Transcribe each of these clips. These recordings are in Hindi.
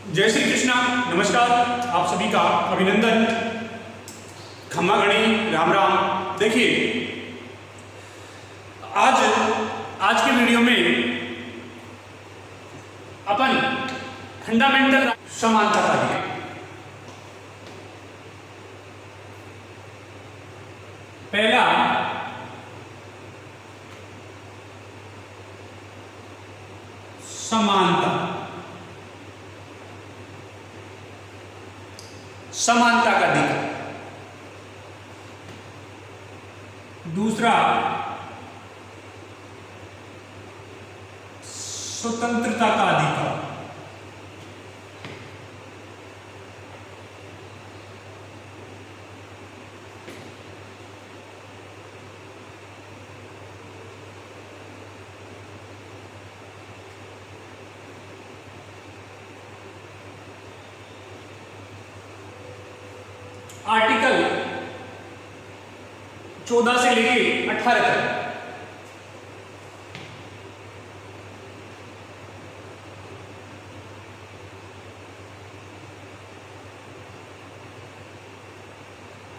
जय श्री कृष्णा, नमस्कार। आप सभी का अभिनंदन, खम्मा गणी, राम राम। देखिए, आज के वीडियो में अपन फंडामेंटल समानता का है। पहला समानता का अधिकार, दूसरा स्वतंत्रता का अधिकार, आर्टिकल 14 से लेके 18 तक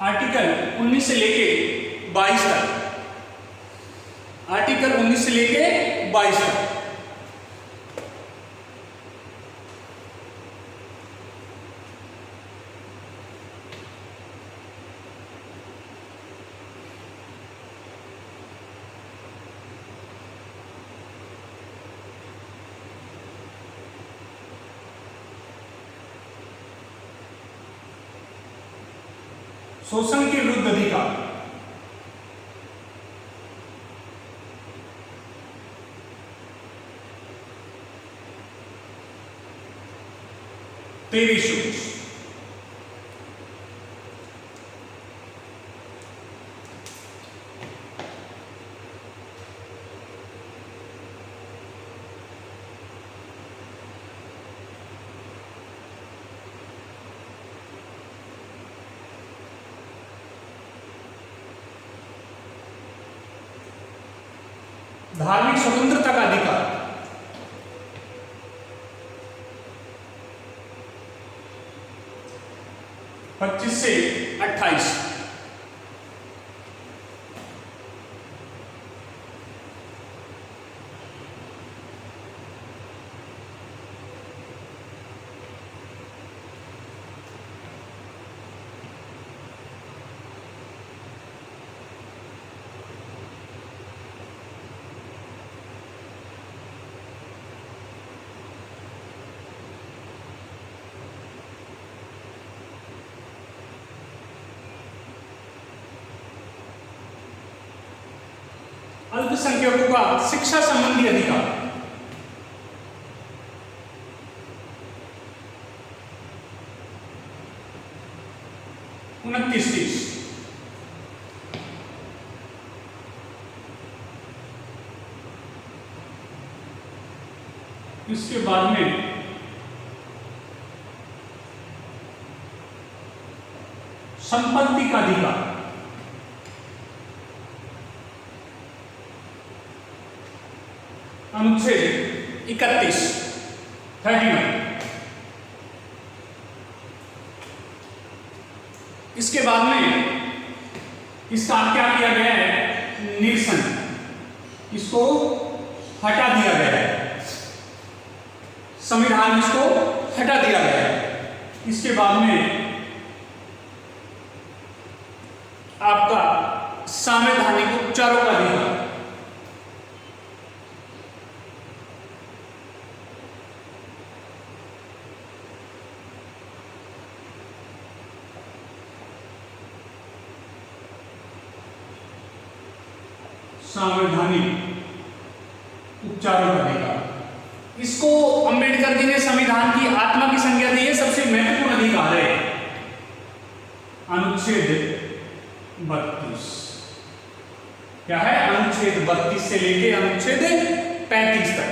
आर्टिकल 19 से लेके 22 तक, आर्टिकल 19 से लेके 22 तक शोषण के विरुद्ध अधिकार, तेरी सोच, धार्मिक स्वतंत्रता का अधिकार, पच्चीस से 28, अल्पसंख्यकों का शिक्षा संबंधी अधिकार, उनतीस 30, इसके बाद में संपत्ति का अधिकार, अनुच्छेद 31, 31। इसके बाद में इसका क्या किया गया है, निरसन, इसको हटा दिया गया है, संविधान इसको हटा दिया गया है। इसके बाद में आपका संवैधानिक उपचारों का अधिकार, संवैधानिक उपचारों का अधिकार, इसको अंबेडकर जी ने संविधान की आत्मा की संज्ञा दी है, सबसे महत्वपूर्ण अधिकार है। अनुच्छेद 32, क्या है, अनुच्छेद 32 से लेके अनुच्छेद 35 तक।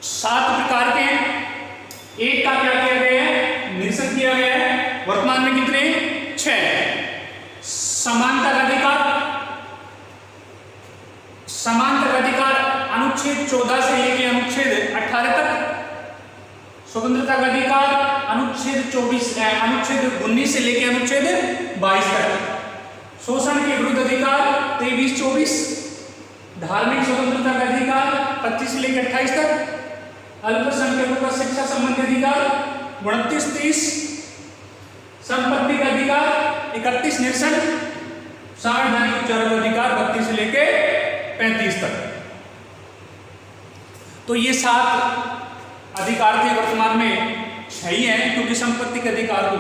सात प्रकार के हैं। एक का क्या किया गया है, निरसन किया गया है। 6 समांतर अधिकार, समांतर अधिकार अनुच्छेद 14 से लेकर अनुच्छेद 18 तक, स्वतंत्रता का अधिकार अनुच्छेद 19 से लेकर अनुच्छेद 22 तक, शोषण के विरुद्ध अधिकार 23-24, धार्मिक स्वतंत्रता का अधिकार 25 से लेकर 28 तक, अल्पसंख्यकों का शिक्षा संबंधी अधिकार 29-30, संपत्ति का अधिकार 31 निरसन, संवैधानिक उपचारों का अधिकार 32 से लेकर 35 तक। तो ये 7 अधिकार थे, वर्तमान में 6 ही हैं, क्योंकि संपत्ति के अधिकार को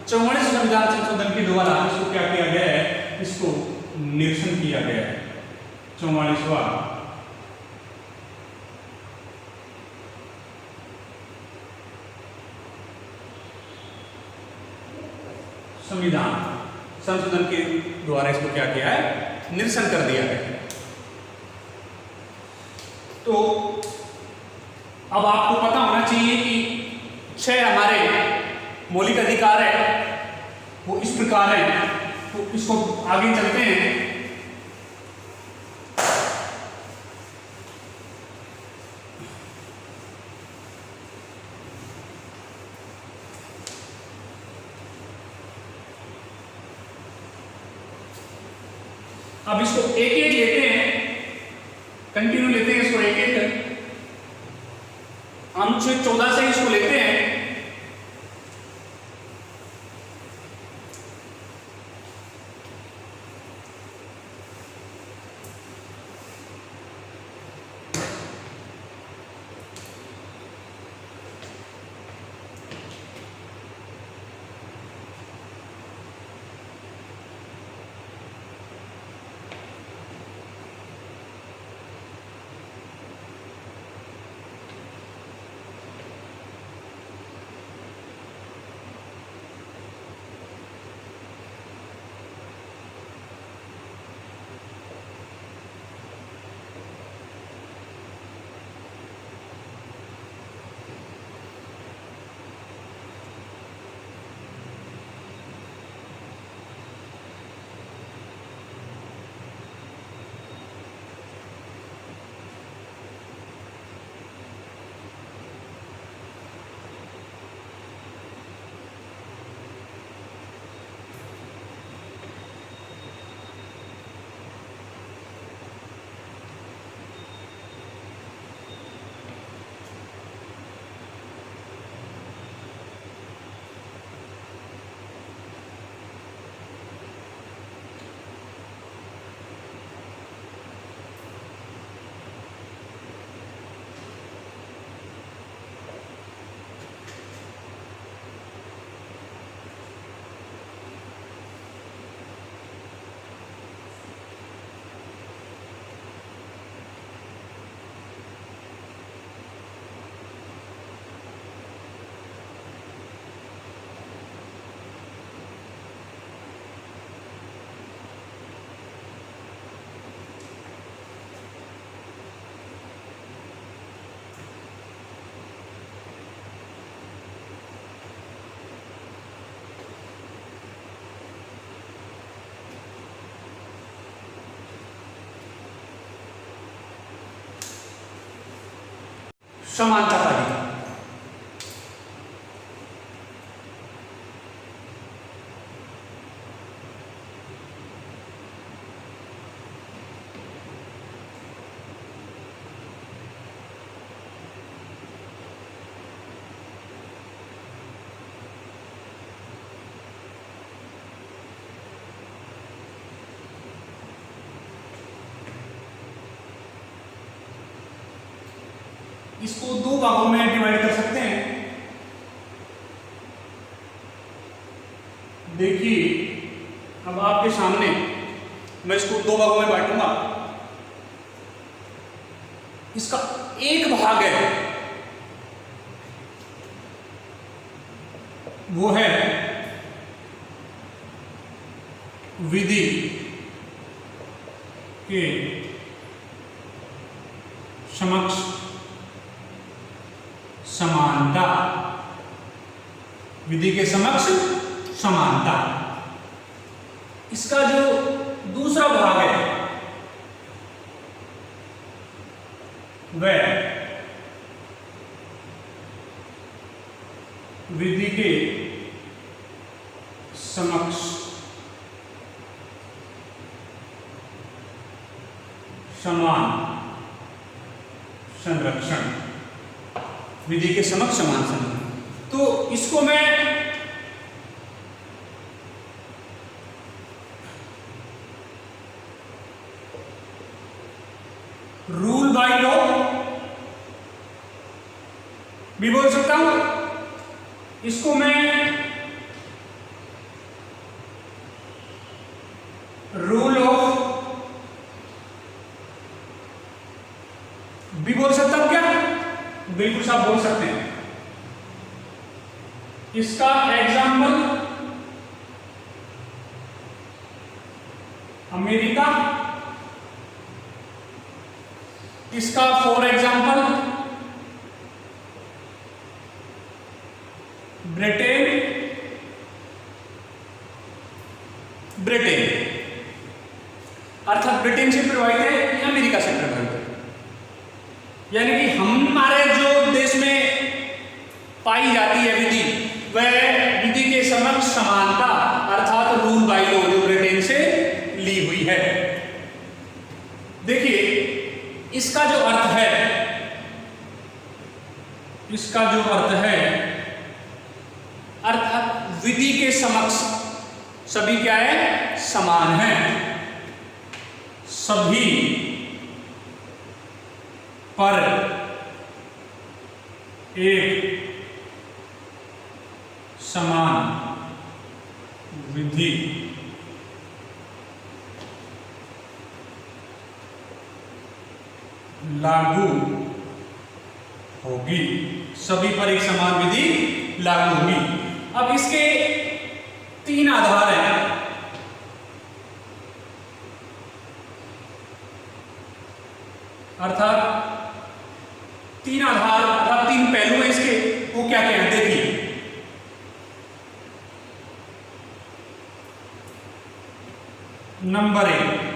44 संविधान संशोधन के द्वारा इसको क्या किया गया है, इसको निरसन किया गया है। 44वां संविधान संशोधन के द्वारा इसको क्या किया है, निरसन कर दिया गया। तो अब आपको पता होना चाहिए कि 6 हमारे मौलिक अधिकार है, वो इस प्रकार है। तो इसको आगे चलते हैं। अब इसको एक एक लेते हैं, कंटिन्यू लेते हैं इसको एक एक। अनुच्छेद 14 से इसको लेते हैं। समानता का अधिकार। इसको 2 भागों में डिवाइड कर सकते हैं। देखिए, अब आपके सामने मैं इसको 2 भागों में बांटूंगा। इसका एक भाग है वो है विधि के समक्ष समानता, विधि के समक्ष समानता। इसका जो दूसरा भाग है वह विधि के समक्ष समान संरक्षण, विधि के समक्ष समान संरक्षण। तो इसको मैं रूल बाय लॉ भी बोल सकता हूं, इसको मैं रूल ऑफ भी बोल सकता हूं क्या? बिल्कुल साहब बोल सकते हैं। इसका एग्जाम्पल अमेरिका, इसका फॉर एग्जाम्पल ब्रिटेन, अर्थात ब्रिटेन से प्रभावित है या अमेरिका से प्रभावित है। यानी कि हमारे जो देश में पाई जाती है विधि, वह विधि के समक्ष समानता अर्थात रूल बाय लॉ जो ब्रिटेन से ली हुई है। देखिए इसका जो अर्थ है, अर्थात विधि के समक्ष सभी क्या है? समान है। सभी पर एक समान विधि लागू होगी, सभी पर एक समान विधि लागू होगी। अब इसके 3 आधार हैं। अर्थात 3 आधार अर्थात 3 पहलू हैं इसके, वो क्या क्या हैं देखिए। नंबर 1,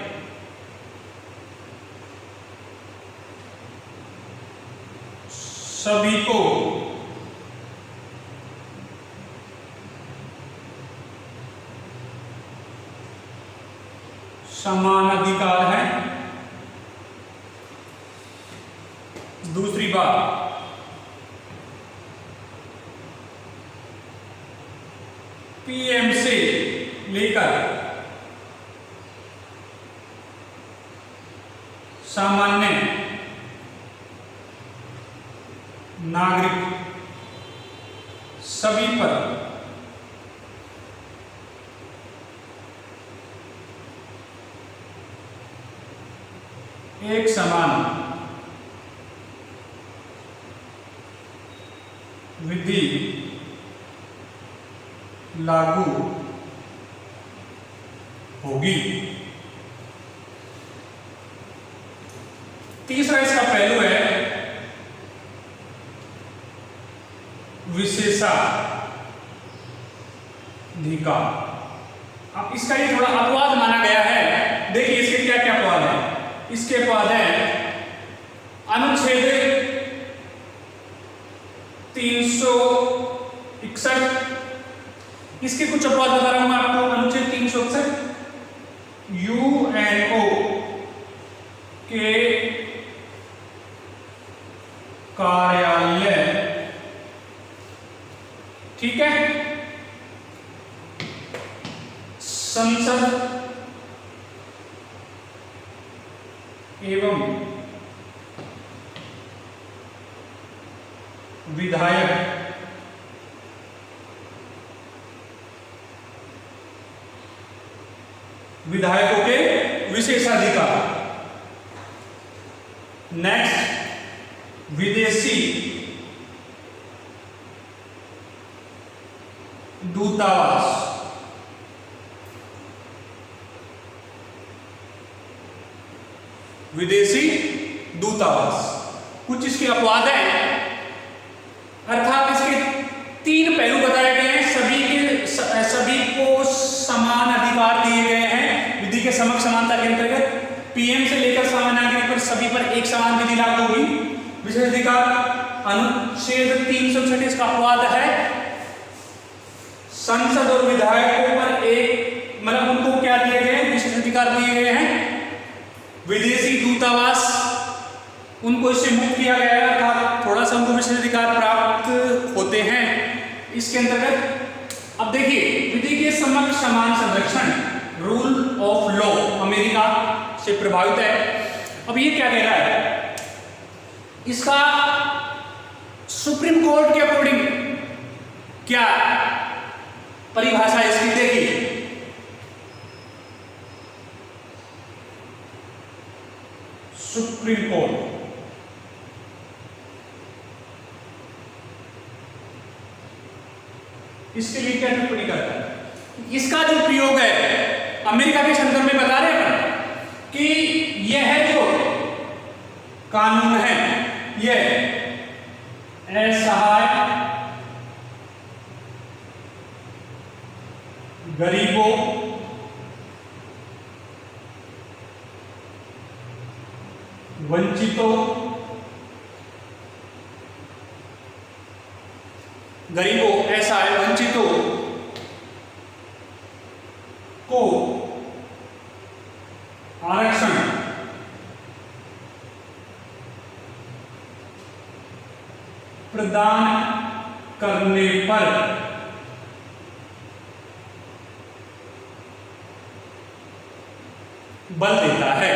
सभी को समान अधिकार है। दूसरी बात, पीएम से लेकर सामान्य नागरिक सभी पर एक समान विधि लागू होगी। तीसरा इसका पहलू है विशेषाधिकार। अब इसका ये थोड़ा अपवाद माना गया है। देखिए इसके क्या क्या अपवाद है। इसके अपवाद है अनुच्छेद 361, इसके कुछ अपवाद बता रहा हूं मैं आपको। अनुच्छेद 361 यूएनओ के कार्यालय, ठीक है, संसद एवं विधायकों के विशेषाधिकार। नेक्स्ट, विदेशी दूतावास, विदेशी दूतावास। कुछ इसके अपवाद हैं, अर्थात इसके 3 पहलू बताए गए हैं। सभी को समान अधिकार दिए गए हैं। पीएम से लेकर सामान्य नागरिक पर सभी पर एक समान विधि लागू होगी। विशेषाधिकार अनुच्छेद 366 का अपवाद है संसद और विधायकों पर एक मतलब उनको क्या दिए गए विशेषाधिकार दिए गए हैं। विदेशी दूतावास उनको इससे मुक्त किया गया है, अर्थात थोड़ा सा उनको विशेषाधिकार प्राप्त होते हैं इसके अंतर्गत। अब देखिए विधि के समक्ष समान संरक्षण रूल ऑफ लॉ अमेरिका से प्रभावित है। अब ये क्या कह रहा है, इसका सुप्रीम कोर्ट के अकॉर्डिंग क्या परिभाषा इसकी देखिए। सुप्रीम कोर्ट इसके लिए क्या टिप्पणी करता है, इसका जो प्रयोग है अमेरिका के संदर्भ में बता रहे हैं कि यह जो कानून है यह असहाय गरीबों वंचितों असहाय वंचितों को आरक्षण प्रदान करने पर बल देता है।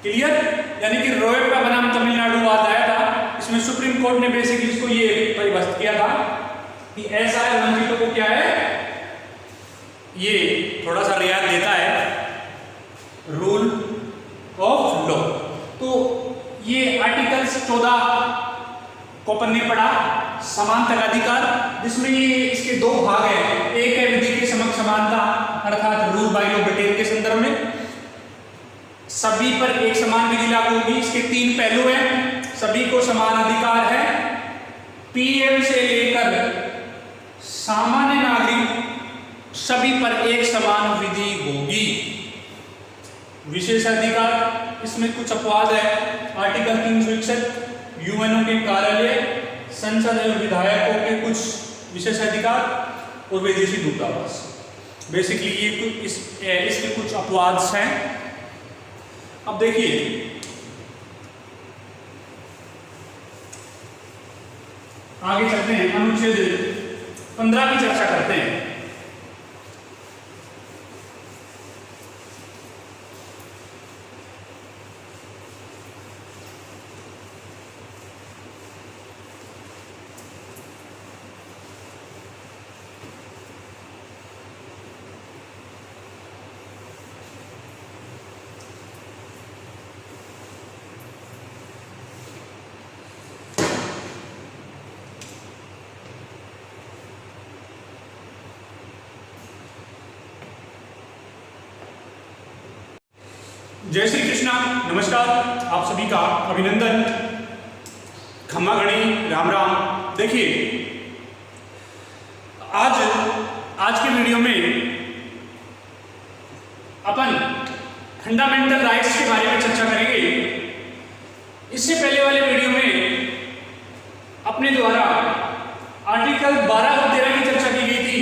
क्लियर, यानी कि रोयप्पा बनाम तमिलनाडु वाद आया था, इसमें सुप्रीम कोर्ट ने बेसिकली इसको ये परिभाषित किया था कि ऐसा है वंचितों को क्या है ये थोड़ा सा रियायत देता है रूल ऑफ लॉ। तो ये आर्टिकल्स 14 को अपन ने पढ़ा समान तकाधिकार, जिसमें ये इसके दो भाग हैं। एक है विधि के समक्ष समानता अर्थात रूल बाय लॉ ब्रिटेन के संदर्भ में सभी पर एक समान विधि लागू होगी। इसके 3 पहलू हैं, सभी को समान अधिकार है, पीएम से लेकर सामान्य नागरिक सभी पर एक समान विधि होगी। विशेषाधिकार इसमें कुछ अपवाद है, आर्टिकल 361 यूएनओ के कार्यालय, संसद और विधायकों के कुछ विशेषाधिकार और विदेशी दूतावास। बेसिकली ये इसके कुछ अपवाद हैं। अब देखिए आगे चलते हैं, अनुच्छेद 15 की चर्चा करते हैं। जय श्री कृष्णा, नमस्कार, आप सभी का अभिनंदन, खम्मा गणी, राम राम। देखिए आज के वीडियो में अपन फंडामेंटल राइट्स के बारे में चर्चा करेंगे। इससे पहले वाले वीडियो में अपने द्वारा आर्टिकल 12 और 13 की चर्चा की गई थी।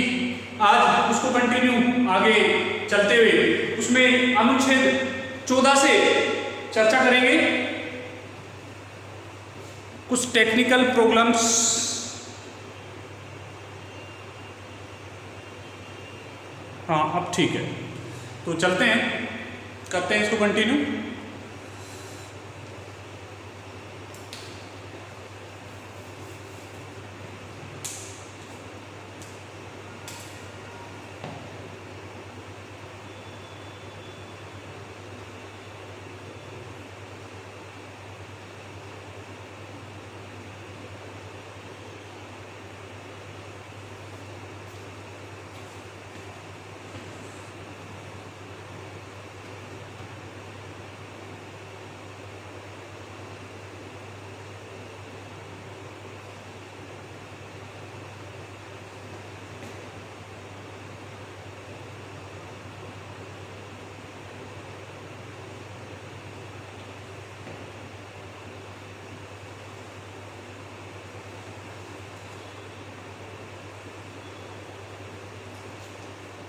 आज उसको कंटिन्यू आगे चलते हुए उसमें अनुच्छेद 14 से चर्चा करेंगे। कुछ टेक्निकल प्रॉब्लम्स हाँ अब ठीक है, तो चलते हैं, करते हैं इसको कंटिन्यू।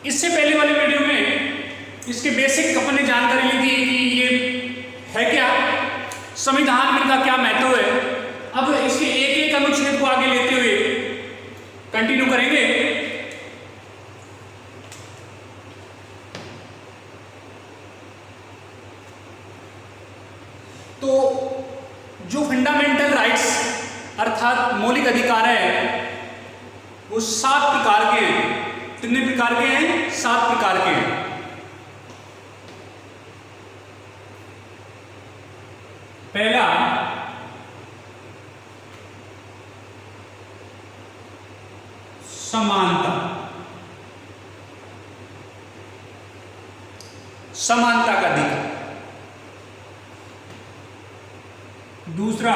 इससे पहले वाले वीडियो में इसके बेसिक अपन ने जानकारी ली थी कि ये है क्या, संविधान में इनका क्या महत्व है। अब इसके एक एक अनुच्छेद को आगे लेते हुए कंटिन्यू करेंगे। तो जो फंडामेंटल राइट्स अर्थात मौलिक अधिकार है वो 7 प्रकार के हैं। कितने प्रकार के हैं? 7 प्रकार के हैं। पहला समानता, समानता का अधिकार। दूसरा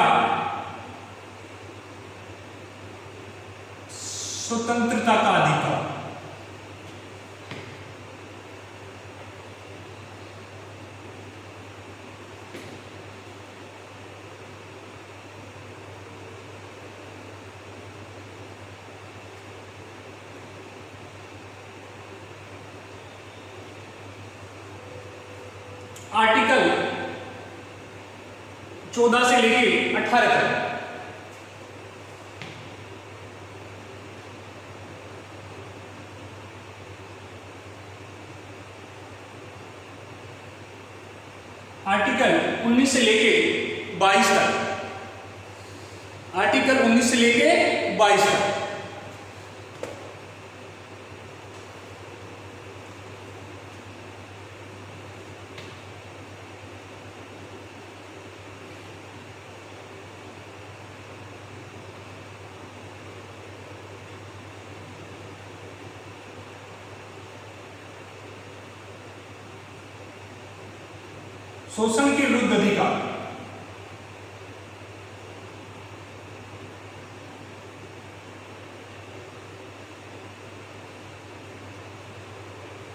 स्वतंत्रता का अधिकार। आर्टिकल 14 से लेके 18 तक आर्टिकल 19 से लेके 22 तक, आर्टिकल 19 से लेके 22 तक। शोषण के विरुद्ध अधिकार,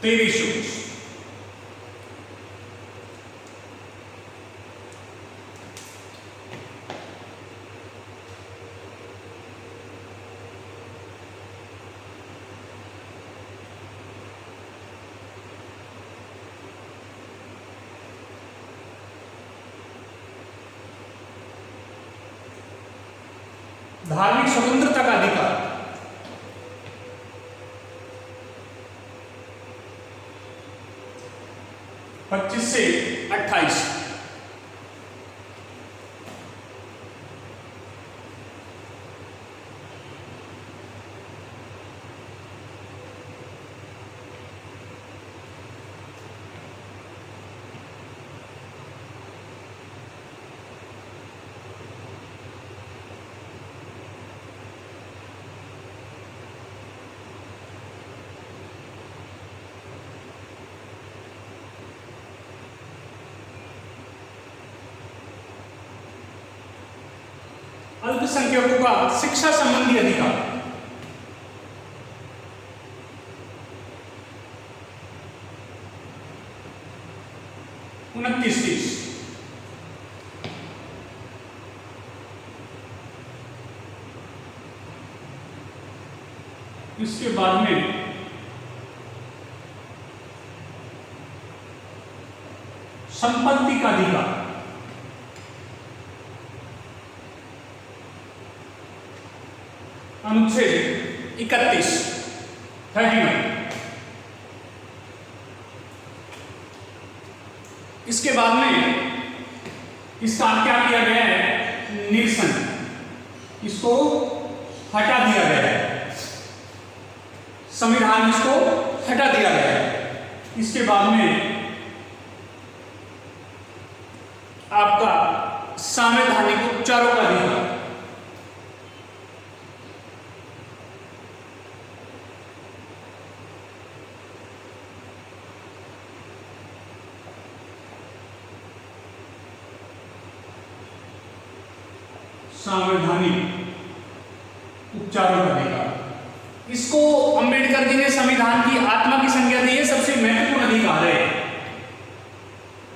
तेईस। धार्मिक स्वतंत्रता का अधिकार, पच्चीस से 28। अल्पसंख्यकों का शिक्षा संबंधी अधिकार, 29-30। इसके बाद में संपत्ति का अधिकार, अनुच्छेद 31, 31। इसके बाद में इसका क्या किया गया है? निरसन, इसको हटा दिया गया है, संविधान इसको हटा दिया गया है। इसके बाद में आपका संवैधानिक उपचारों का अधिकार, संवैधानिक उपचारों का अधिकार। इसको अंबेडकर जी ने संविधान की आत्मा की संज्ञा दी है, सबसे महत्वपूर्ण अधिकार है।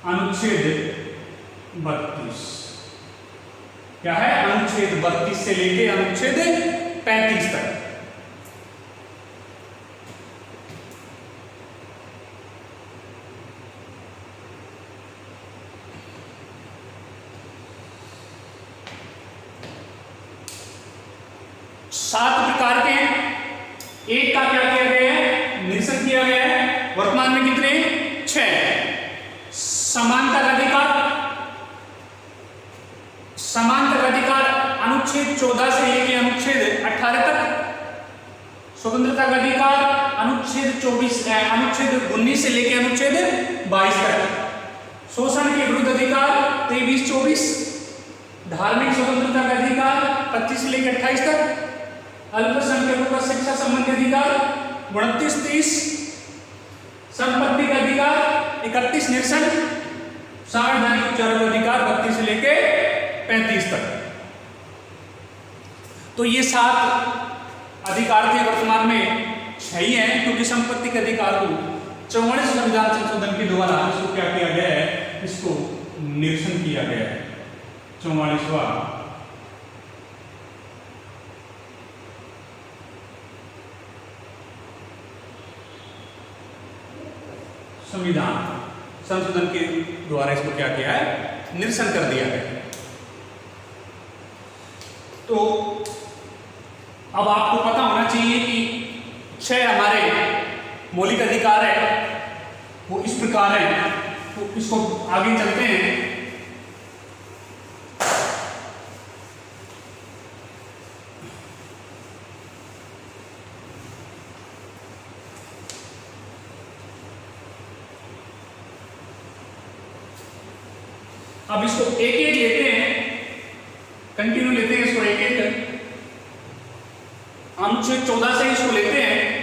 अनुच्छेद 32 क्या है? अनुच्छेद 32 से लेके अनुच्छेद 35 तक। 7 प्रकार के हैं, एक का क्या किया गया है, निरसन किया गया है। वर्तमान में कितने, 6। समानता का अधिकार, समानता का अधिकार अनुच्छेद 14 से लेकर अनुच्छेद 18 तक। स्वतंत्रता का अधिकार अनुच्छेद 19 से लेकर अनुच्छेद 22 तक। शोषण के विरुद्ध अधिकार 23-24। धार्मिक स्वतंत्रता का अधिकार 25 से लेकर 28 तक। अल्पसंख्यकों का शिक्षा संबंधी अधिकार 29-30। संपत्ति का अधिकार 31। निरसन सार्वजनिक उपचारों का अधिकार 32 से लेकर 35 तक। तो ये 7 अधिकार थे, वर्तमान में 6 ही हैं, क्योंकि संपत्ति के अधिकार को 44 संविधान संशोधन के द्वारा इसको क्या किया गया है, इसको निरसन किया गया है। 44वां संविधान संशोधन के द्वारा इसको क्या किया है, निरसन कर दिया गया। तो अब आपको पता होना चाहिए कि 6 हमारे मौलिक अधिकार है, वो इस प्रकार है। तो इसको आगे चलते हैं। अब इसको एक एक लेते हैं, कंटिन्यू लेते हैं इसको एक एक। अनुच्छेद 14 से इसको लेते हैं।